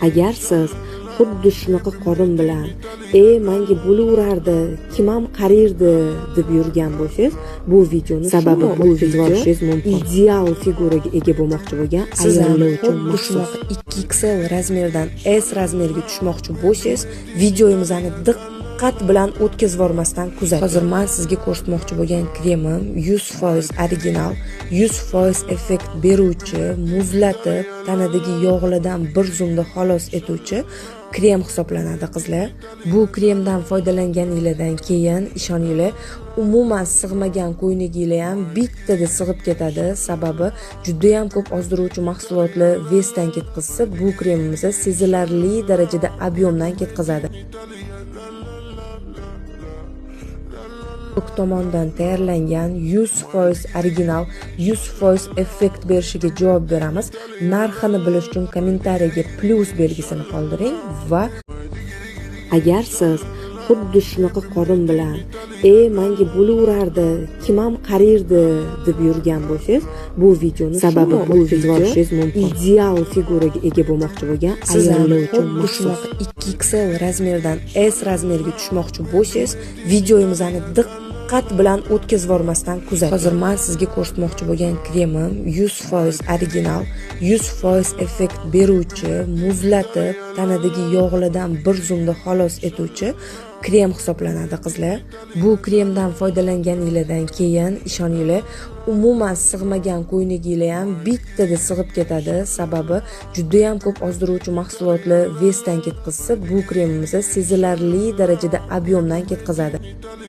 Agar siz xuddi shunaqa qorin bilan menga bo'laverardi, kim ham qaraydi deb yurgan bo'lsangiz, bu videoni sababi bu video ideal figuraga ega bo'lmoqchi bo'lgan ayollar uchun maxsus. 2XL razmerdan S razmeriga tushmoqchi bo'lsangiz, videomizni diqqat bilan o'tkazib yubormasdan kuzating. Hozir men sizga ko'rsatmoqchi bo'lgan kremim 100% original, 100% effekt beruvchi, muzlatib, tanadagi yog'lardan bir zumda xalos etuvchi krem hisoblanadi qizlar. Bu kremdan foydalanganingizdan keyin ishoninglar, umuman sig'magan ko'ynaginglar ham bittada sig'ib ketadi. Sababi juda ham ko'p ozdiruvchi mahsulotlar vesdan ketkazsa, bu kremimiz sezilarli darajada ob'yomdan ketkazadi. Tomonidan tayyorlangan 100% original, 100% effekt berishiga javob beramiz. Narxini bilish uchun kommentariyaga plus belgisini qoldiring va agar siz xuddi shunaqa qorin bilan menga bo'laverardi, kim ham qaraydi deb yurgan bo'lsangiz, bu videoni sababi bu video ideal figuraga ega bo'lmoqchi bo'lgan ayollar uchun maxsus. 2XL razmerdan S razmeriga tushmoqchi bo'lsangiz, videomizni diqqat bilan o'tkazib yubormasdan kuzating. Hozir men sizga ko'rsatmoqchi bo'lgan kremim 100% original, 100% effekt beruvchi, muzlatib, tanadagi yog'lardan bir zumda xalos etuvchi krem hisoblanadi qizlar. Bu kremdan foydalanganingizdan keyin ishoninglar, umuman sig'magan ko'ynaginglar ham bittada sig'ib ketadi. Sababi juda ham ko'p ozdiruvchi mahsulotlar vesdan ketkazsa, bu kremimiz sezilarli darajada ob'yomdan ketkazadi.